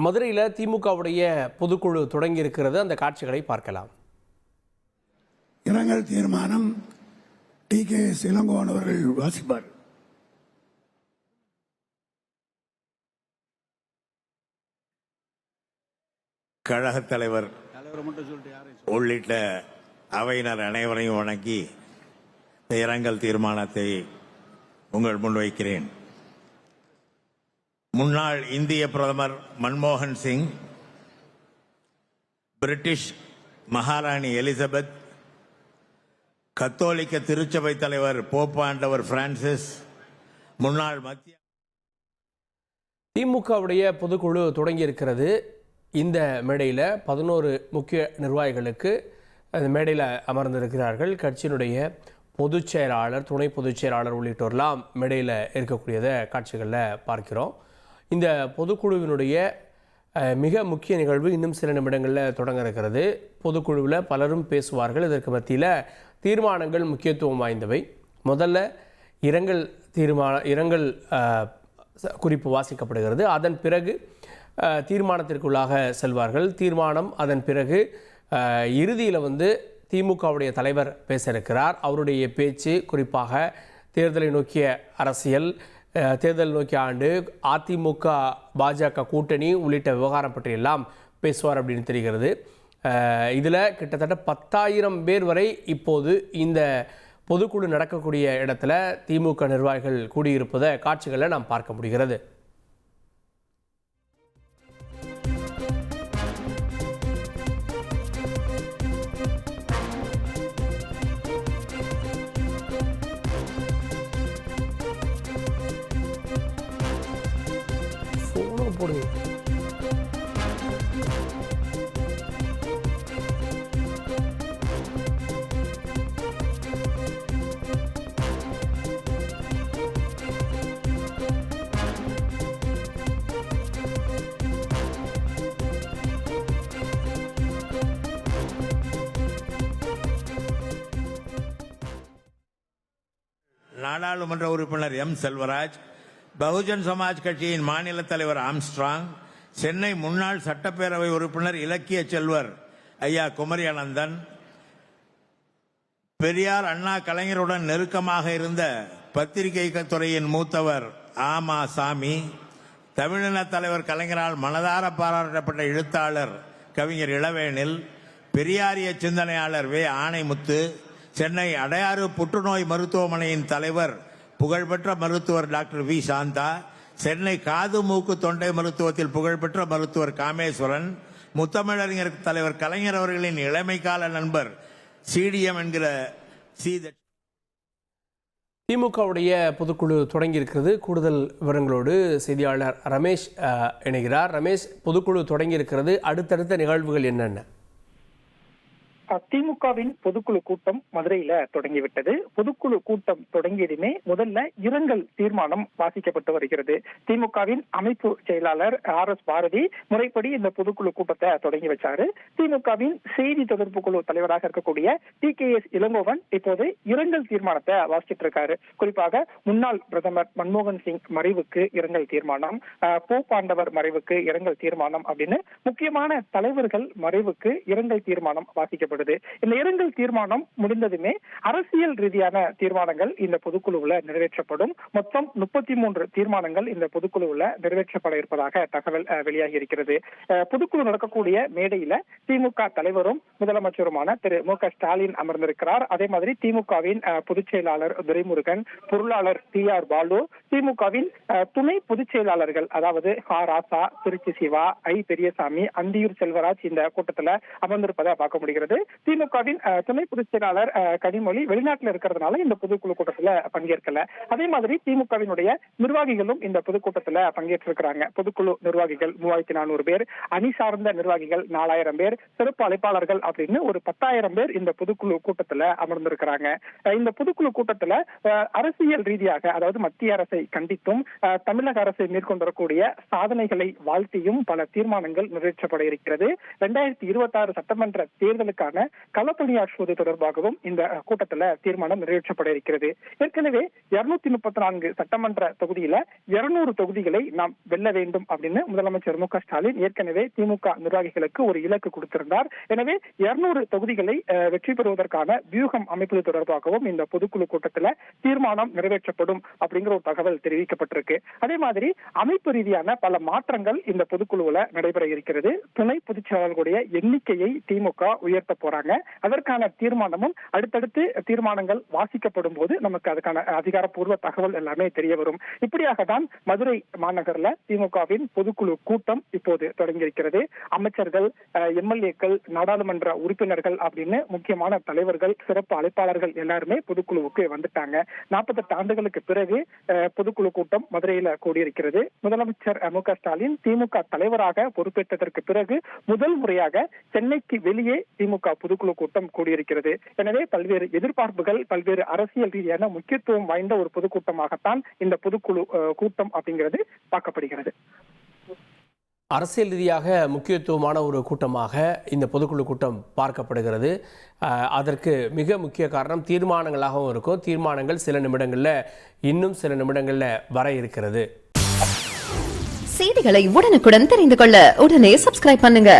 மதுரையில் திமுகவுடைய பொதுக்குழு தொடங்கி இருக்கிறது. அந்த காட்சிகளை பார்க்கலாம். இரங்கல் தீர்மானம் டி.கே.எஸ். இளங்கோவன் அவர்கள் வாசிப்பார். கழகத் தலைவர் உள்ளிட்ட அவையினர் அனைவரையும் வணங்கி இரங்கல் தீர்மானத்தை உங்கள் முன்வைக்கிறேன். முன்னாள் இந்திய பிரதமர் மன்மோகன் சிங், பிரிட்டிஷ் மகாராணி எலிசபெத், கத்தோலிக்க திருச்சபை தலைவர் போப்பாண்டவர் பிரான்சிஸ், முன்னாள் மத்திய திமுகவுடைய பொதுக்குழு தொடங்கி இருக்கிறது. இந்த மேடையில் 11 முக்கிய நிர்வாகிகளுக்கு அந்த மேடையில் அமர்ந்திருக்கிறார்கள். கட்சியினுடைய பொதுச் செயலாளர், துணை பொதுச் செயலாளர் உள்ளிட்டோர்லாம் மேடையில் இருக்கக்கூடியதை காட்சிகளில் பார்க்கிறோம். இந்த பொதுக்குழுவினுடைய மிக முக்கிய நிகழ்வு இன்னும் சில நிமிடங்களில் தொடங்க இருக்கிறது. பொதுக்குழுவில் பலரும் பேசுவார்கள். இதற்கு மத்தியில் தீர்மானங்கள் முக்கியத்துவம் வாய்ந்தவை. முதல்ல இரங்கல் குறிப்பு வாசிக்கப்படுகிறது. அதன் பிறகு தீர்மானத்திற்குள்ளாக செல்வார்கள். தீர்மானம் அதன் பிறகு இறுதியில் திமுகவுடைய தலைவர் பேச இருக்கிறார். அவருடைய பேச்சு குறிப்பாக தேர்தலை நோக்கிய அரசியல், தேர்தல் நோக்கிய ஆண்டு, அதிமுக பாஜக கூட்டணி உள்ளிட்ட விவகாரம் பற்றியெல்லாம் பேசுவார் அப்படின்னு தெரிகிறது. இதில் கிட்டத்தட்ட 10,000 பேர் வரை இப்போது இந்த பொதுக்குழு நடக்கக்கூடிய இடத்துல திமுக நிர்வாகிகள் கூடியிருப்பதை காட்சிகளை நாம் பார்க்க முடிகிறது. போடுங்க. நாடாளுமன்ற உறுப்பினர் எம். செல்வராஜ், பகுஜன் சமாஜ் கட்சியின் மாநில தலைவர் ஆம்ஸ்ட்ராங், சென்னை முன்னாள் சட்டப்பேரவை உறுப்பினர் இலக்கிய செல்வர் ஐயா குமரியானந்தன், பெரியார் அண்ணா கலைஞருடன் நெருக்கமாக இருந்த பத்திரிகை துறையின் மூத்தவர் ஆமா சாமி, தமிழின தலைவர் கலைஞரால் மனதார பாராட்டப்பட்ட எழுத்தாளர் கவிஞர் இளவேனில், பெரியாரிய சிந்தனையாளர் வே. ஆணைமுத்து, சென்னை அடையாறு புற்றுநோய் மருத்துவமனையின் தலைவர் புகழ்பெற்ற மருத்துவர் டாக்டர் வி. சாந்தா, சென்னை காது மூக்கு தொண்டை மருத்துவத்தில் புகழ்பெற்ற மருத்துவர் காமேஸ்வரன், முத்தமிழறிஞர் தலைவர் கலைஞர் அவர்களின் இளமைக்கால நண்பர் சிடிஎம் என்கிற திமுகவுடைய பொதுக்குழு தொடங்கி இருக்கிறது. கூடுதல் விவரங்களோடு செய்தியாளர் ரமேஷ் இணைகிறார். ரமேஷ், பொதுக்குழு தொடங்கி இருக்கிறது, அடுத்தடுத்த நிகழ்வுகள் என்னென்ன? திமுகவின் பொதுக்குழு கூட்டம் மதுரையில தொடங்கிவிட்டது. பொதுக்குழு கூட்டம் தொடங்கியதுமே முதல்ல இரங்கல் தீர்மானம் வாசிக்கப்பட்டு வருகிறது. திமுகவின் அமைப்பு செயலாளர் R.S. பாரதி முறைப்படி இந்த பொதுக்குழு கூட்டத்தை தொடங்கி வச்சாரு. திமுகவின் செய்தி தொடர்பு குழு தலைவராக இருக்கக்கூடிய டி.கே.எஸ். இளங்கோவன் இப்போது இரங்கல் தீர்மானத்தை வாசிச்சிட்டு இருக்காரு. குறிப்பாக முன்னாள் பிரதமர் மன்மோகன் சிங் மறைவுக்கு இரங்கல் தீர்மானம், போப்பாண்டவர் மறைவுக்கு இரங்கல் தீர்மானம் அப்படின்னு முக்கியமான தலைவர்கள் மறைவுக்கு இரங்கல் தீர்மானம் வாசிக்கப்படும். இந்த இரங்கல் தீர்மானம் முடிந்ததுமே அரசியல் ரீதியான தீர்மானங்கள் இந்த பொதுக்குழுவில் நிறைவேற்றப்படும். மொத்தம் 33 தீர்மானங்கள் இந்த பொதுக்குழுவில் நிறைவேற்றப்பட இருப்பதாக தகவல் வெளியாகி இருக்கிறது. பொதுக்குழு நடக்கக்கூடிய மேடையில திமுக தலைவரும் முதலமைச்சருமான திரு மு.க. ஸ்டாலின் அமர்ந்திருக்கிறார். அதே மாதிரி திமுகவின் பொதுச் செயலாளர் துரைமுருகன், பொருளாளர் T.R. பாலு, திமுகவின் துணை பொதுச் செயலாளர்கள் அதாவது ராசா, திருச்சி சிவா, பெரியசாமி, அந்தியூர் செல்வராஜ் இந்த கூட்டத்தில் அமர்ந்திருப்பதை பார்க்க முடிகிறது. திமுகவின் துணை பொதுச் செயலாளர் கனிமொழி வெளிநாட்டில் இருக்கிறதுனால இந்த பொதுக்குழு கூட்டத்தில் பங்கேற்கல. அதே மாதிரி திமுகவினுடைய நிர்வாகிகளும் இந்த பொதுக்கூட்டத்தில் பங்கேற்றிருக்கிறாங்க. பொதுக்குழு நிர்வாகிகள் 3400 பேர், அணி சார்ந்த நிர்வாகிகள் 4000 பேர், சிறப்பு அழைப்பாளர்கள் அப்படின்னு ஒரு 10,000 பேர் இந்த பொதுக்குழு கூட்டத்தில் அமர்ந்திருக்கிறாங்க. இந்த பொதுக்குழு கூட்டத்தில் அரசியல் ரீதியாக, அதாவது மத்திய அரசை கண்டித்தும் தமிழக அரசை மேற்கொண்டிருக்கக்கூடிய சாதனைகளை வாழ்த்தியும் பல தீர்மானங்கள் நிறைவேற்றப்பட இருக்கிறது. 2026 சட்டமன்ற தேர்தலுக்கான பதவிகளுக்கான களப்பணியாற்றுவது தொடர்பாகவும் இந்த கூட்டத்தில் தீர்மானம் நிறைவேற்றப்பட இருக்கிறது. ஏற்கனவே 234 சட்டமன்ற தொகுதியில 200 தொகுதிகளை நாம் வெல்ல வேண்டும் அப்படின்னு முதலமைச்சர் மு க ஸ்டாலின் ஏற்கனவே திமுக நிர்வாகிகளுக்கு ஒரு இலக்கு கொடுத்திருந்தார். எனவே 200 தொகுதிகளை வெற்றி பெறுவதற்கான வியூகம் அமைப்பது தொடர்பாகவும் இந்த பொதுக்குழு கூட்டத்தில் தீர்மானம் நிறைவேற்றப்படும் அப்படிங்கிற ஒரு தகவல் தெரிவிக்கப்பட்டிருக்கு. அதே மாதிரி அமைப்பு ரீதியான பல மாற்றங்கள் இந்த பொதுக்குழுவில் நடைபெற இருக்கிறது. துணை பொதுச் செயலாளர்களுடைய எண்ணிக்கையை திமுக உயர்த்த போறாங்க. அதற்கான தீர்மானமும் அடுத்தடுத்து தீர்மானங்கள் வாசிக்கப்படும் போது நமக்கு அதுக்கான அதிகாரப்பூர்வ தகவல் எல்லாமே தெரிய வரும். இப்படியாக தான் மதுரை மாநகர்ல திமுகவின் பொதுக்குழு கூட்டம் இப்போது தொடங்கியிருக்கிறது. அமைச்சர்கள், எம்எல்ஏக்கள், நாடாளுமன்ற உறுப்பினர்கள் அப்படின்னு முக்கியமான தலைவர்கள், சிறப்பு அழைப்பாளர்கள் எல்லாருமே பொதுக்குழுவுக்கு வந்துட்டாங்க. 48 ஆண்டுகளுக்கு பிறகு பொதுக்குழு கூட்டம் மதுரையில கூடியிருக்கிறது. முதலமைச்சர் மு க ஸ்டாலின் திமுக தலைவராக பொறுப்பேற்றதற்கு பிறகு முதல் முறையாக சென்னைக்கு வெளியே திமுக பொதுக்குழு கூட்டம் கூடியிருக்கிறது. எனவே பல்வேறு எதிர்பார்ப்புகள், பல்வேறு அரசியல் ரீதியான முக்கியத்துவம் வாய்ந்த ஒரு பொதுக்கூட்டமாகத்தான் இந்த பொதுக்குழு கூட்டம் அப்படிங்கிறது பார்க்கப்படுகிறது. அரசியல் ரீதியாக முக்கியத்துவமான ஒரு கூட்டமாக இந்த பொதுக்குழு கூட்டம் பார்க்கப்படுகிறது. அதற்கு மிக முக்கிய காரணம் தீர்மானங்களாகவும் இருக்கும். தீர்மானங்கள் சில நிமிடங்களில், இன்னும் சில நிமிடங்களில் வர இருக்கிறது. செய்திகளை உடனுக்குடன் தெரிந்து கொள்ள உடனே சப்ஸ்கிரைப் பண்ணுங்க.